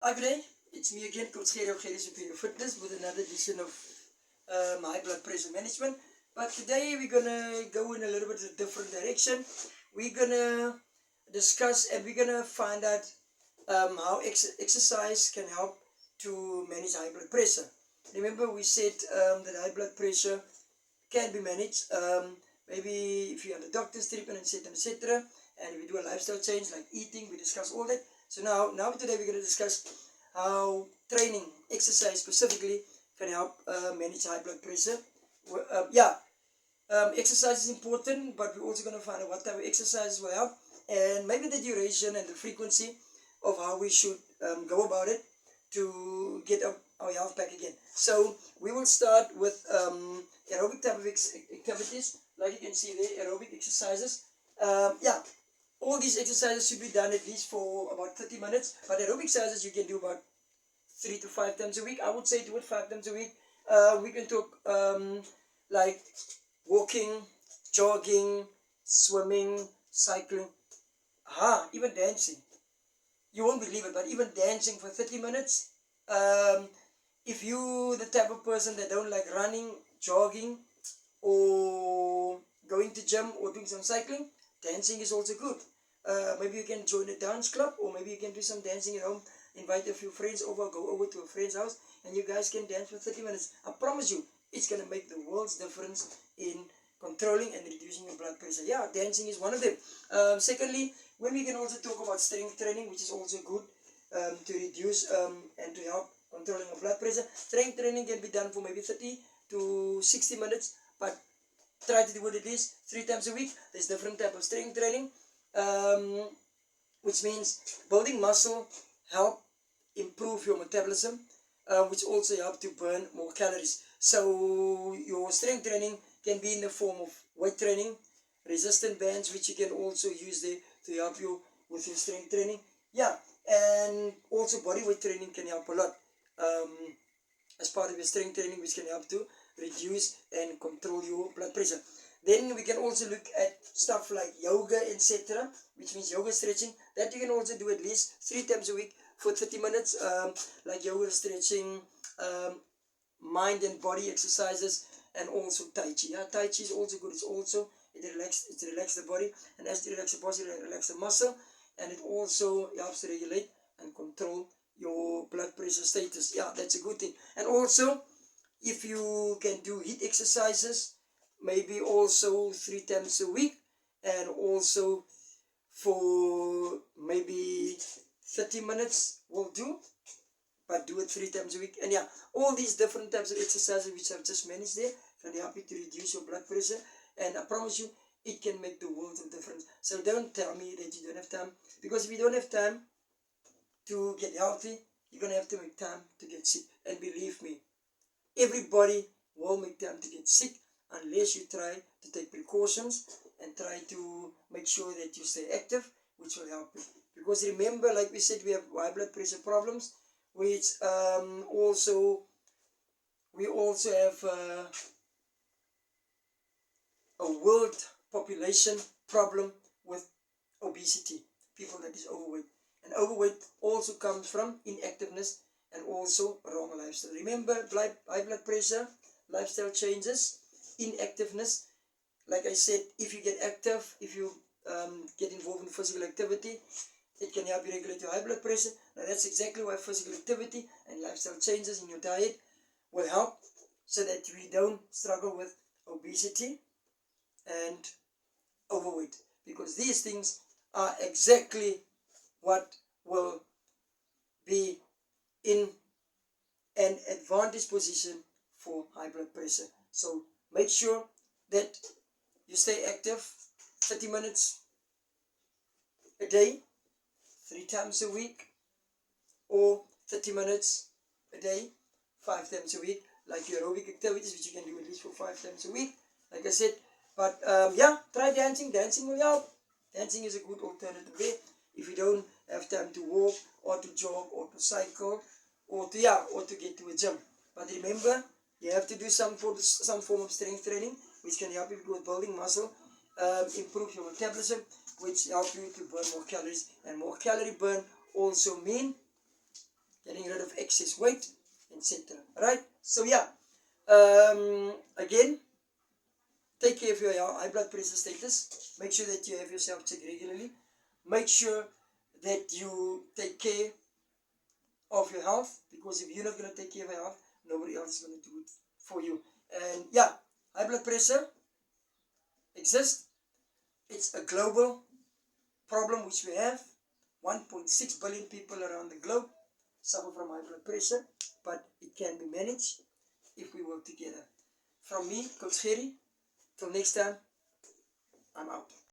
Hi, good day. It's me again, Coach Gerry of Gerry Superior Fitness, with another edition of high blood pressure management. But today we're gonna go in a little bit of a different direction. We're gonna discuss and we're gonna find out how exercise can help to manage high blood pressure. Remember, we said that high blood pressure can be managed. Maybe if you're on the doctor's treatment, etc. And we do a lifestyle change like eating, we discuss all that. So now today we're going to discuss how training, exercise specifically, can help manage high blood pressure. Exercise is important, but we're also going to find out what type of exercise will help, and maybe the duration and the frequency of how we should go about it to get our health back again. So we will start with aerobic type of activities, like you can see there, aerobic exercises. All these exercises should be done at least for about 30 minutes, but aerobic exercises you can do about 3 to 5 times a week. I would say do it 5 times a week. We can talk like walking, jogging, swimming, cycling, even dancing. You won't believe it, but even dancing for 30 minutes. If you the type of person that don't like running, jogging, or going to gym or doing some cycling, dancing is also good. Maybe you can join a dance club, or maybe you can do some dancing at home. Invite a few friends over, go over to a friend's house, and you guys can dance for 30 minutes. I promise you, it's going to make the world's difference in controlling and reducing your blood pressure. Yeah, dancing is one of them. Secondly, when we can also talk about strength training, which is also good to reduce and to help controlling your blood pressure. Strength training can be done for maybe 30 to 60 minutes, but try to do it at least 3 times a week. There's different type of strength training, which means building muscle, help improve your metabolism, which also help to burn more calories. So your strength training can be in the form of weight training, resistant bands, which you can also use there to help you with your strength training. Yeah, and also body weight training can help a lot as part of your strength training, which can help to reduce and control your blood pressure. Then we can also look at stuff like yoga, etc., which means yoga stretching. That you can also do at least 3 times a week for 30 minutes, like yoga stretching, mind and body exercises, and also Tai Chi. Yeah, Tai Chi is also good. It relaxes the body, and as you relax the body, it relaxes the muscle, and it also helps to regulate and control your blood pressure status. Yeah, that's a good thing. And also, if you can do HIIT exercises, maybe also 3 times a week, and also for maybe 30 minutes will do, but do it 3 times a week. And yeah, all these different types of exercises which I've just managed there can help you to reduce your blood pressure, and I promise you it can make the world of difference. So don't tell me that you don't have time, because if you don't have time to get healthy, you're going to have to make time to get sick. And believe me, everybody will make time to get sick unless you try to take precautions and try to make sure that you stay active, which will help you. Because remember, like we said, we have high blood pressure problems, which we also have a world population problem with obesity, people that is overweight. And overweight also comes from inactiveness and also wrong lifestyle. Remember, high blood pressure, lifestyle changes, inactiveness. Like I said, if you get active, if you get involved in physical activity, it can help you regulate your high blood pressure. Now that's exactly why physical activity and lifestyle changes in your diet will help, so that we don't struggle with obesity and overweight, because these things are exactly what will be in an advantage position for high blood pressure. So make sure that you stay active 30 minutes a day, 3 times a week, or 30 minutes a day, 5 times a week, like your aerobic activities, which you can do at least for 5 times a week, like I said. But try dancing. Dancing will help. Dancing is a good alternative there if you don't have time to walk or to jog or to cycle or to get to a gym. But remember, you have to do some form of strength training, which can help you with building muscle, improve your metabolism, which help you to burn more calories. And more calorie burn also mean getting rid of excess weight, etc. Right? So yeah, again, take care of your high blood pressure status. Make sure that you have yourself checked regularly. Make sure that you take care of your health, because if you're not going to take care of your health, nobody else is going to do it for you. And yeah, high blood pressure exists. It's a global problem which we have. 1.6 billion people around the globe suffer from high blood pressure, but it can be managed if we work together. From me, Coach Gerry, till next time, I'm out.